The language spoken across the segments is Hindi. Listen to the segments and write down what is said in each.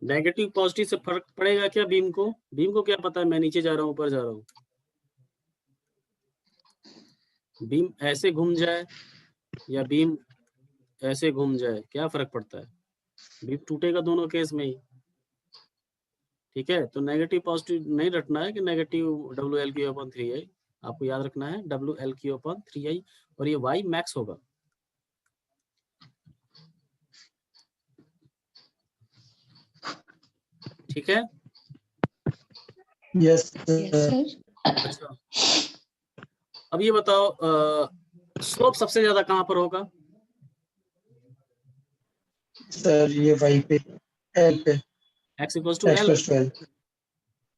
नेगेटिव पॉजिटिव से फर्क पड़ेगा क्या बीम को? बीम को क्या पता है मैं नीचे जा रहा हूँ ऊपर जा रहा हूँ? बीम ऐसे घूम जाए या बीम ऐसे घूम जाए, क्या फर्क पड़ता है? बीम टूटेगा दोनों केस में ही। ठीक है, तो नेगेटिव पॉजिटिव नहीं रखना है कि नेगेटिव WL3I, आपको याद रखना है WL3I, और ये Y मैक्स होगा। ठीक है, यस सर। अच्छा अब ये बताओ स्लोप सबसे ज्यादा कहाँ पर होगा? सर ये वाई पे, एल पे, x equals to L,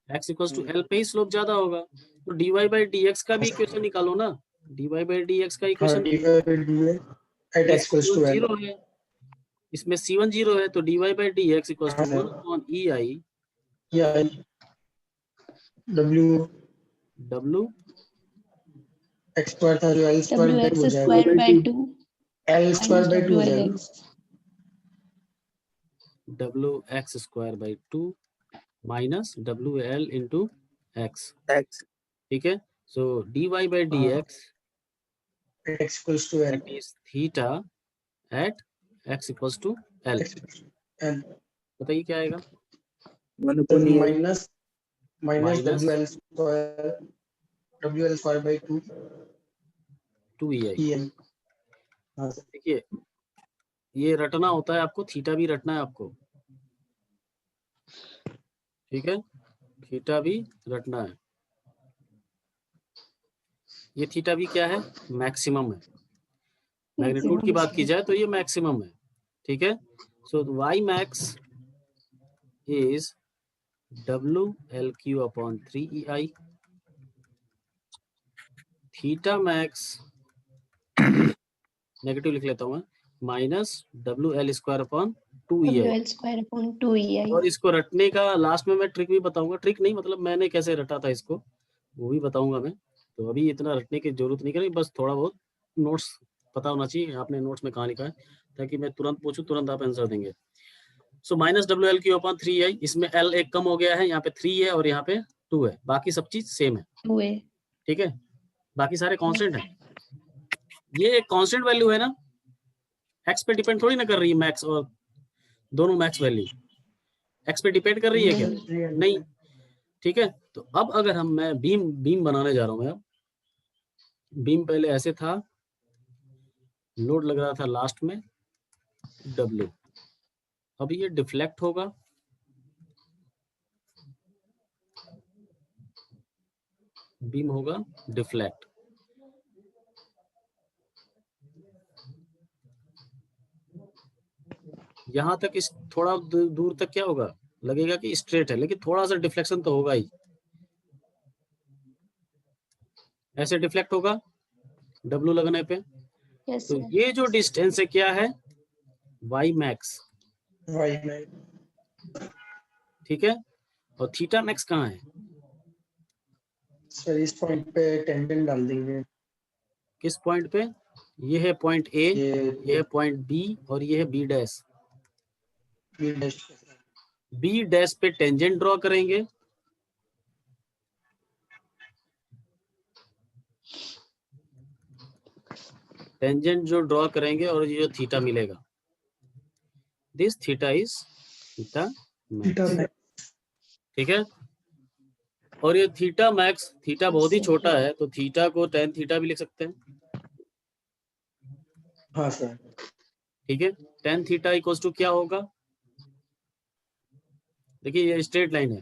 x equals to L पे ही स्लोप ज्यादा होगा। तो dy/dx का भी इक्वेशन निकालो ना, dy/dx का equation at x equals to L 0 है, इसमें C1 0 है, तो dy/dx equals to 1/EI W x square था जो L square W by x हो स्क्वायर जाएगा, बाई 2 एल स्क्वायर बाई 2 हो जाएगा, WX square by 2 minus WL into x। ठीक है, सो dy/dx x equals to L, that is theta at x equals to L। बताइए क्या आएगा? Minus WL square by 2EI। देखिए ये रटना होता है आपको, थीटा भी रटना है आपको, ठीक है, थीटा भी रटना है। ये थीटा भी क्या है? मैक्सिमम है। मैग्नीट्यूड की बात की जाए तो ये मैक्सिमम है। ठीक है, सो y max is WL3/3EI, theta max negative लिख लेता हूँ माइनस WL²/2EI। और इसको रटने का लास्ट में मैं ट्रिक भी बताऊंगा, ट्रिक नहीं मतलब मैंने कैसे रटा था इसको वो भी बताऊंगा मैं। तो अभी इतना रटने की जरूरत नहीं करें, बस थोड़ा बहुत नोट्स पता होना चाहिए आपने नोट्स में कहाँ लिखा है, ताकि मैं तुरंत पूछूं तुरंत आप आंसर देंगे। सो माइनस WL3/3EI, इसमें L एक कम हो गया है, यहाँ पे 3 है और यहाँ पे 2 है, बाकी सब चीज सेम है। ठीक है, बाकी सारे कांस्टेंट हैं। ये एक कांस्टेंट वैल्यू है ना, एक्स पे डिपेंड थोड़ी ना कर रही है मैक्स, और दोनों मैक्स वैल्यू एक्स पे डिपेंड कर रही है क्या? नहीं। ठीक है, तो अब अगर मैं बीम बनाने जा रहा हूँ, मैं अब बीम पहले ऐसे था, लोड लग रहा था लास्ट में W, अब ये डिफ्लेक्ट होगा, बीम होगा डिफ्लेक्ट। यहां तक इस थोड़ा दूर तक क्या होगा, लगेगा कि स्ट्रेट है, लेकिन थोड़ा सा डिफ्लेक्शन तो होगा ही, ऐसे डिफ्लेक्ट होगा W लगने पे। तो ये जो डिस्टेंस है क्या है? Y max. ठीक है, और थीटा मैक्स कहाँ है? सर इस पॉइंट पे टेंजेंट डाल देंगे। किस पॉइंट पे? ये है पॉइंट A, ये है पॉइंट B और ये है B डैश। B डैश पे टेंजेंट ड्रॉ करेंगे, टेंजेंट जो ड्रॉ करेंगे और ये जो थीटा मिलेगा, this theta is theta max. ठीक है, और ये थीटा मैक्स, थीटा बहुत ही छोटा है तो थीटा को tan थीटा भी लिख सकते हैं। हाँ सर। ठीक है, tan थीटा इक्वल्स टू क्या होगा? देखिए ये स्ट्रेट लाइन है,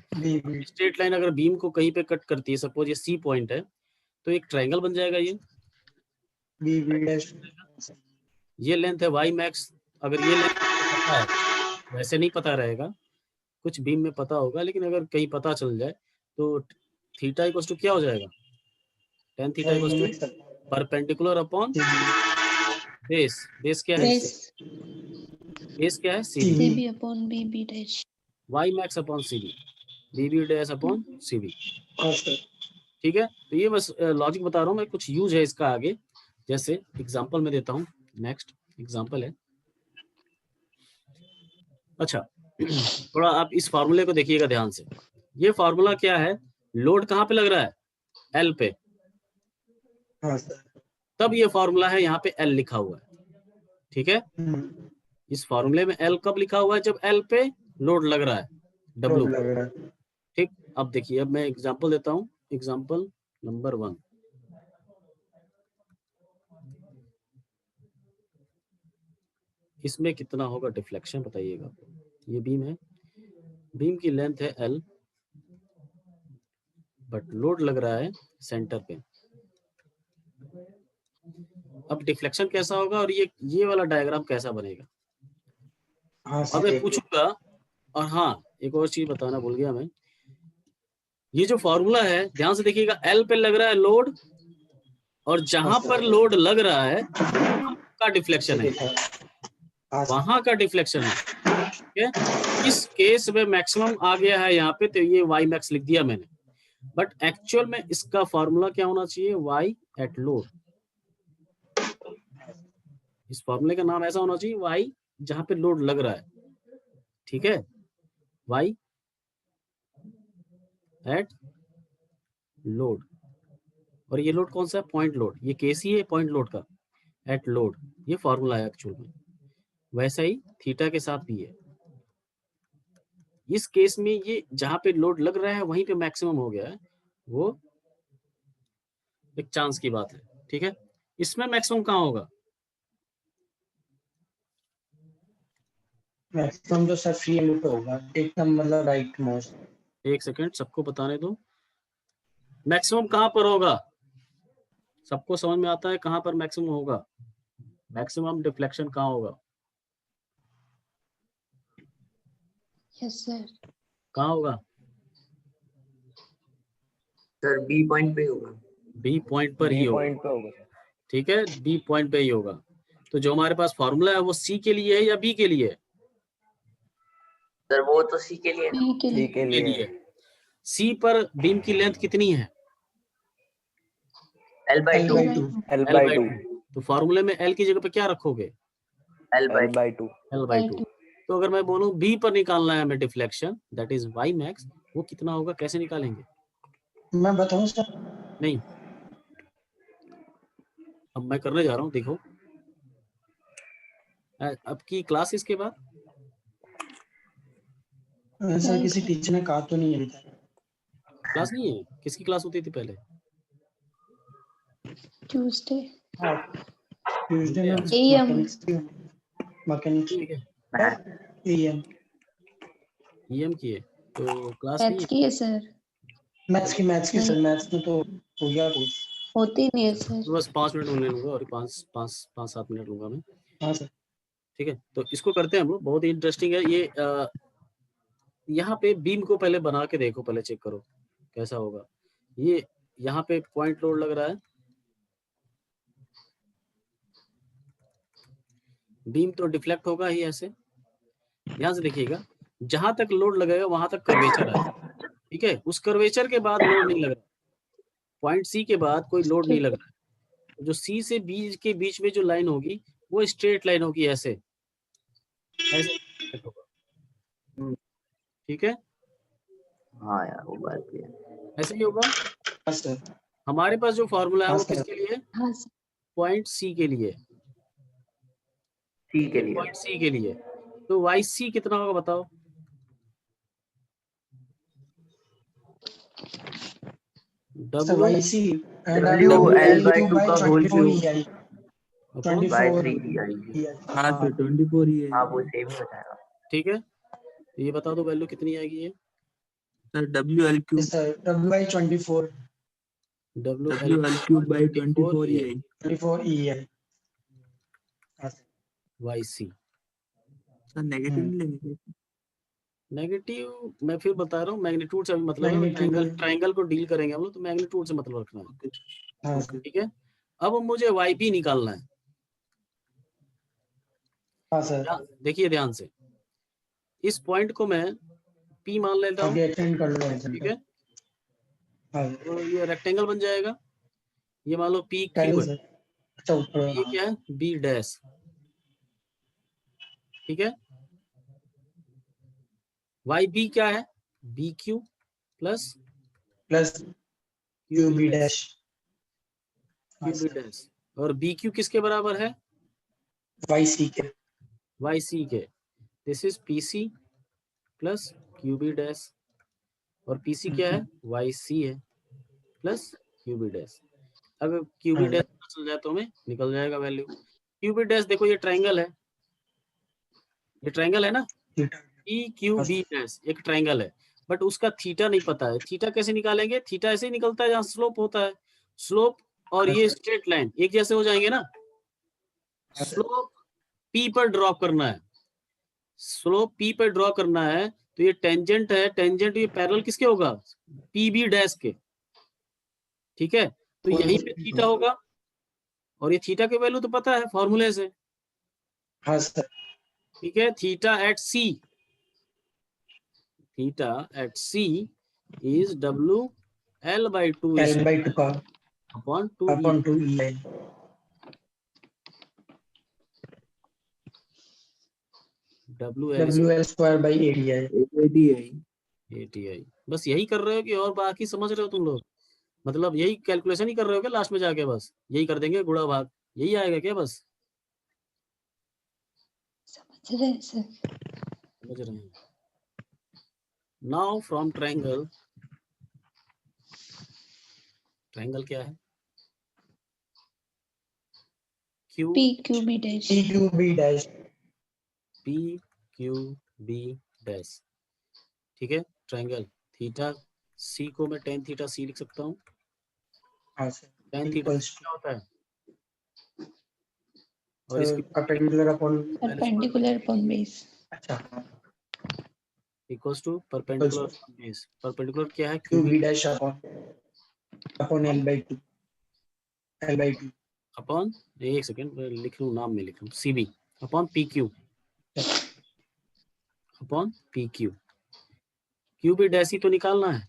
स्ट्रेट लाइन अगर बीम को कहीं पे कट करती है, सपोज ये C पॉइंट है, तो एक ट्रायंगल बन जाएगा ये। ये लेंथ है Y मैक्स, अगर ये लेंथ पता है, वैसे नहीं पता रहेगा, कुछ बीम में पता होगा, लेकिन अगर कहीं पता चल जाए तो थीटा इक्वल्स टू क्या हो जाएगा? tan theta equals to perpendicular upon base क्या है? बेस क्या है? C B upon B B dash, Y max upon C B dash upon C B. हाँ सर। ठीक है, तो ये बस लॉजिक बता रहा हूँ मैं, कुछ यूज है इसका आगे। जैसे एग्जांपल में देता हूँ, नेक्स्ट एग्जांपल है। अच्छा थोड़ा आप इस फार्मूले को देखिएगा ध्यान से। ये फार्मूला क्या है? लोड कहाँ पे लग रहा है? एल पे। हाँ सर। तब ये फार्मूला है, यहाँ पे एल लिखा हुआ है। ठीक है, इस फार्मूले में एल कब लिखा हुआ है? जब एल पे लोड लग रहा है, डब्ल्यू लग रहा है। ठीक, अब देखिए, अब मैं एग्जांपल देता हूँ, एग्जांपल नंबर 1। इसमें कितना होगा डिफ्लेक्शन बताइएगा। ये बीम है, बीम की लेंथ है एल, बट लोड लग रहा है सेंटर पे। अब डिफ्लेक्शन कैसा होगा और ये वाला डायग्राम कैसा बनेगा? हाँ अब मैं सर। पूछूंगा। और हाँ, एक और चीज बताना भूल गया मैं, ये जो फॉर्मूला है ध्यान से देखिएगा, एल पे लग रहा है लोड, और जहां पर लोड लग रहा है का डिफ्लेक्शन है, वहां का डिफ्लेक्शन है। ठीक है, इस केस में मैक्सिमम आ गया है यहाँ पे, तो ये वाई मैक्स लिख दिया मैंने। बट एक्चुअल में इसका फॉर्मूला क्या होना चाहिए? Y at load. इस फॉर्मूले का नाम ऐसा होना चाहिए, वाई जहां पे लोड लग रहा है। ठीक है, वाई एट लोड। और ये लोड कौन सा है? Point load. ये केस ही है पॉइंट लोड का, एट लोड। ये फॉर्मूला है एक्चुअल में। वैसा ही थीटा के साथ भी है। इस केस में ये जहां पे लोड लग रहा है वहीं पे मैक्सिमम हो गया है, वो एक चांस की बात है। ठीक है, इसमें मैक्सिमम कहाँ होगा? मैक्सिमम तो सर फ्री एंड पे होगा, एकदम मतलब राइट मोस्ट। एक सेकंड, सबको बताने दो, मैक्सिमम कहाँ पर होगा? सबको समझ में आता है कहाँ पर मैक्सिमम होगा? मैक्सिमम डिफ्लेक्शन कहाँ होगा? यस सर, कहाँ होगा? सर बी पॉइंट पे होगा। बी पॉइंट पर ही होगा। ठीक है, बी पॉइंट पे ही होगा। तो जो हमारे पास फॉर्मूला है वो सी के लिए है या बी के लिए? सर वो तो सी के लिए, बी के लिए, के लिए। सी पर बीम की लेंथ कितनी है? L/2। L/2। तो फॉर्मूले में L की जगह पे क्या रखोगे? L/2। L/2। तो अगर मैं बोलूं बी पर निकालना है हमें deflection, that is Y max, वो कितना होगा? कैसे निकालेंगे? मैं बताऊं सर? नहीं, अब मैं करने जा रहा हूँ, देखो। अब की क्लास इसके बाद सर किसी टीचर ने कहा तो नहीं है। क्लास नहीं है? किसकी क्लास होती थी पहले? ट्यूसडे ट्यूसडे में AM मैकेनिक्स ठीक है, एएम EM की है, तो क्लास नहीं मैथ्स है। की है सर, मैथ्स की सर, मैथ्स में तो हो गया कुछ। होती नहीं है सर। तो बस 5 मिनट ले लूंगा, और 5-7 मिनट लूंगा मैं। हाँ सर। ठीक है, तो इसको करते हैं हम लोग, बहुत ही इंटरेस्टिंग है ये। यहाँ पे बीम को पहले बना के देखो, पहले चेक करो कैसा होगा। ये यहाँ पे पॉइंट लोड लग रहा है, बीम तो डिफ्लेक्ट होगा ही ऐसे। ध्यान से देखिएगा, जहां तक लोड लगेगा वहां तक कर्वेचर है। ठीक है, उस कर्वेचर के बाद लोड नहीं लग रहा, पॉइंट सी के बाद कोई लोड नहीं लग रहा है। जो सी से बी के बीच में जो लाइन होगी वो स्ट्रेट लाइन होगी, ऐसे ऐसे होगा। ठीक है, हाँ यार वो बात भी है। ऐसे ही होगा। हाँ सर। हमारे पास जो फॉर्मूला है हाँ वो सर। किसके लिए? हाँ सर, पॉइंट सी के लिए। सी के लिए। पॉइंट सी के लिए। तो वाई सी कितना होगा बताओ? सर वाईसी W/L/2 का होल क्यूब बाय 3 EI। हाँ सर 24 ही है। हाँ वो सेम ही हो जाएगा। ठीक है, तो ये बता दो वैल्यू कितनी आएगी? ये sir WL cube sir W/24 WL cube by 24 EI 24 EI। Y C. Sir negative नहीं लेंगे? नेगेटिव मैं फिर बता रहा हूँ, मैग्नीट्यूड से अभी मतलब है, ट्रायंगल को डील करेंगे हम लोग, तो मैग्नीट्यूड से मतलब रखना है। ठीक है, अब मुझे वाई बी निकालना है। हाँ सर, देखिए ध्यान से, इस पॉइंट को मैं P मान लेता हूँ, आगे एक्सटेंड कर लो ठीक एग्जांपल। है, हाँ तो ये रेक्टेंगल बन जाएगा, ये मान लो PQ पहले है, सर, अच्छा ऊपर, ये क्या है B डैश, ठीक है, YB क्या है BQ plus plus QB QB dash, dash. हाँ QB सर, डैश, और BQ किसके बराबर है YC के। YC के, this is PC plus QB dash, और PC क्या है YC है प्लस QB डैश। अब QB हाँ डैश चल जाए तो हमें निकल जाएगा वैल्यू। QB डैश देखो ये ट्रायंगल है, ये ट्रायंगल है ना, PQB डैश एक ट्रायंगल है, बट उसका थीटा नहीं पता है। थीटा कैसे निकालेंगे, थीटा ऐसे ही निकलता है जहाँ स्लोप होता है, स्लोप और ये स्ट्रेट लाइन एक जैसे हो जाएंगे ना, स्लोप P पर ड्रॉ करना है, स्लोप P पर ड्रॉ करना है, तो ये टेंजेंट है, टेंजेंट ये पैरेलल किसके होगा PB डैश के, ठीक है, तो यहीं पे थीटा होगा, और ये थीटा के वैल्यू तो पता है फॉर्मूले से, हाँ सर, ठीक है, theta at C, theta at C is WL/2 L/2 का upon 2E, upon 2EI। WL/ADI। ATI, बस यही कर रहे हो कि और बाकी समझ रहे हो तुम लोग, मतलब यही कैलकुलेशन ही कर रहे हो क्या लास्ट में जाके, बस यही कर देंगे गुणा भाग, यही आएगा क्या बस, समझ रहे हैं सर। समझ रहे हैं। नाउ फ्रॉम ट्रायंगल, ट्रायंगल क्या है PQB dash, PQB dash. PQB dash, ठीक है, ट्रायंगल थीटा C को मैं tan थीटा C लिख सकता हूँ, हाँ सर, tan थीटा इक्वल्स क्या होता है, और टू इसकी perpendicular upon, perpendicular upon base, अच्छा, equals to perpendicular base, perpendicular क्या है QB dash upon L/2, L/2 upon, एक सेकेंड लिख लूँ, नाम में लिख लूँ, CB upon PQ upon PQ, QB dash ही तो निकालना है,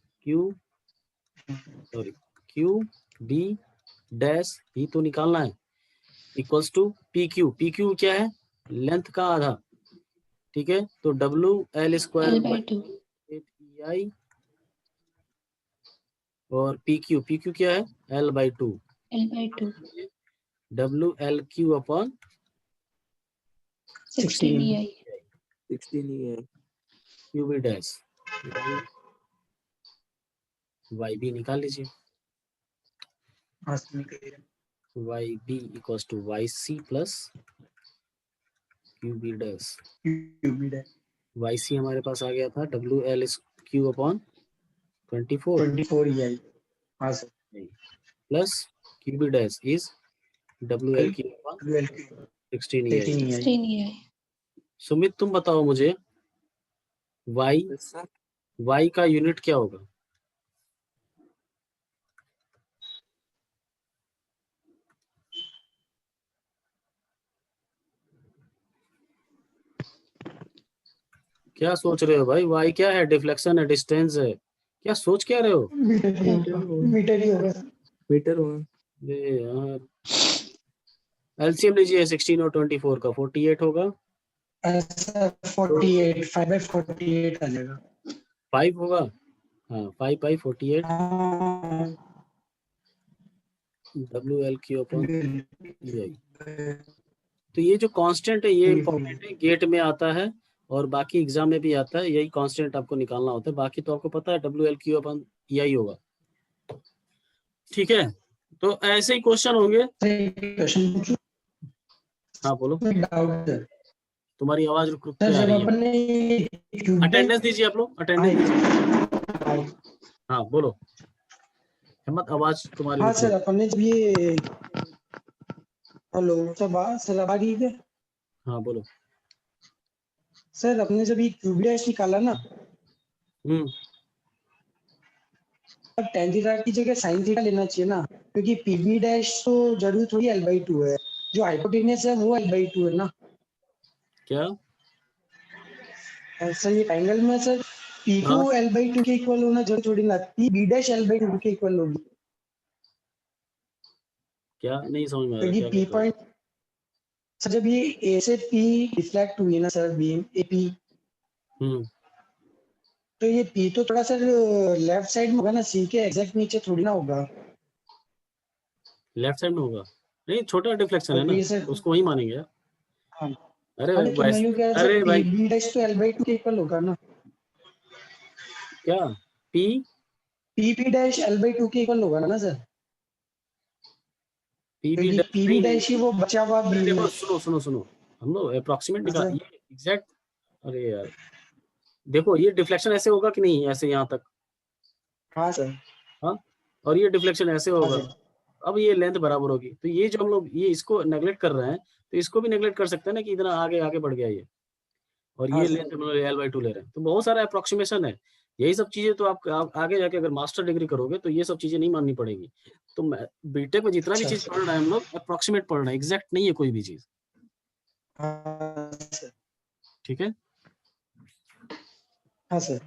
QB डैश ही तो निकालना है, इक्वल्स टू PQ क्या है लेंथ का आधा, ठीक है, तो WL² EI और PQ क्या है L/2, L/2 WLQ upon 16 EI, 16 QB dash, YB निकाल लीजिए, YB equals to YC plus QB dash, QB dash YC हमारे पास आ गया था WLQ अपॉन 24 EI। हाँ sir, plus QB dash is WLQ upon 16 EI। 16 EI। Sumit तुम बताओ मुझे Y का यूनिट क्या होगा, क्या सोच रहे हो भाई, Y क्या है, डिफ्लेक्शन है, डिस्टेंस है, क्या सोच क्या रहे हो, मीटर ही होगा, मीटर होगा। अरे यार एलसीएम लीजिए 16 और 24 का 48 होगा, 48 5/48 आ जाएगा। 5 होगा, हाँ 5/48 WLQ अपॉन EI। तो ये जो कांस्टेंट है ये इंपॉर्टेंट है, गेट में आता है और बाकी एग्जाम में भी आता है, यही कांस्टेंट आपको निकालना होता है, बाकी तो आपको पता है WLQ अपॉन EI होगा, ठीक है, तो ऐसे ही क्वेश्चन होंगे। हाँ बोलो, तुम्हारी आवाज रुक रुक के आ रही है, अटेंडेंस दीजिए आप लोग, अटेंडेंस दीजिए, हाँ बोलो हिम्मत, आवाज तुम्हारी हाँ रुक सर, रही है। अपन ने जब ये, हेलो सर आवाज ठीक है हाँ बोलो। सर, अपने जब ये QB डैश निकाला ना, अब tan थीटा की जगह sin थीटा लेना चाहिए ना, क्योंकि PB डैश तो जरूरी थोड़ी L/2 है, जो हाइपोटेन्यूस है वो L/2 है ना। क्या सर ये ट्रायंगल में सर पी को हाँ L/2 के इक्वल होना जरूरी थोड़ी ना, पी बी डैश L/2 के इक्वल होगी, क्या नहीं समझ में आ रहा क्योंकि क्या पी कर रहे हो? पॉइंट सर जब ये ए से पी रिफ्लेक्ट हुई ना सर बीम ए पी, तो ये पी तो थोड़ा सर लेफ्ट साइड में होगा ना, सी के एग्जैक्ट नीचे थोड़ी ना होगा। लेफ्ट साइड में होगा, नहीं छोटा डिफ्लेक्शन है और ना, ये सर तो उसको वही मानेंगे यार। हाँ अरे हाँ, तो मैं यूँ कह रहा सर अरे पी भाई बी डैश तो L/2 के इक्वल होगा ना, क्या P P B dash L/2 के इक्वल होगा ना सर, पी बी क्योंकि पी बी नहीं नहीं, डैश ही वो बचा हुआ बीम देखो है। सुनो सुनो सुनो, हम लोग अप्रोक्सीमेट हाँ निकाल सर, ये एग्जैक्ट। अरे यार देखो ये डिफ्लेक्शन ऐसे होगा कि नहीं, ऐसे यहाँ तक, हाँ सर, हाँ, और ये डिफ्लेक्शन ऐसे हाँ होगा। सर, अब ये लेंथ बराबर होगी, तो ये जो हम लोग ये इसको नेगलेक्ट कर रहे हैं, तो इसको भी नेगलेक्ट कर सकते हैं ना कि इतना आगे आगे बढ़ गया ये, और हाँ ये सर, लेंथ हम लोग L/2 ले रहे हैं, तो बहुत सारा अप्रोक्सीमेशन है। यही सब चीजें तो आप आगे जाके अगर मास्टर डिग्री करोगे तो ये सब चीजें नहीं माननी पड़ेगी। तो बीटेक में जितना भी अच्छा चीज अच्छा, पढ़ रहे हैं हम लोग अप्रोक्सीमेट पढ़ रहे हैं, एग्जैक्ट नहीं है कोई भी चीज। हाँ सर, ठीक है, हाँ सर,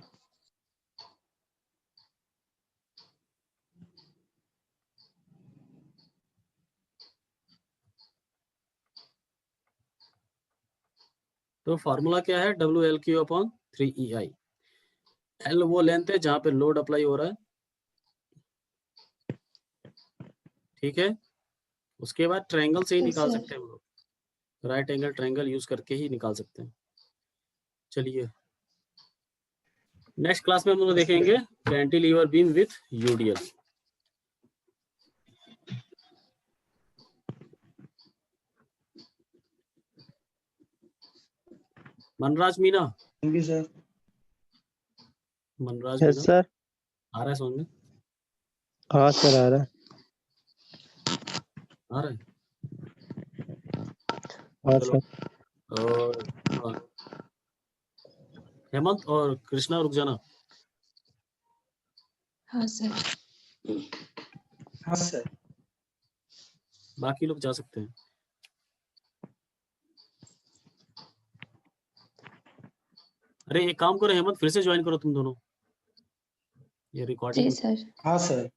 तो फॉर्मूला क्या है, WL/Q/3EI। L वो लेंथ है जहां पे लोड अप्लाई हो रहा है, ठीक है। उसके बाद ट्रायंगल से ही Yes, निकाल sir. सकते हैं हम लोग, राइट एंगल ट्रायंगल यूज करके ही निकाल सकते हैं। चलिए नेक्स्ट क्लास में हम लोग देखेंगे cantilever beam with UDL. Manraj Meena, thank you sir. Manraj yes Meena sir. आ रहा है समझ में, हाँ सर आ रहा है। आ रहा है, हाँ चलो। सर। और हेमंत और कृष्णा रुक जाना, हाँ सर। हाँ सर, बाकी लोग जा सकते हैं। अरे एक काम करो हेमंत, फिर से ज्वाइन करो तुम दोनों, ये जी रिकॉर्डिंग। सर। हाँ सर।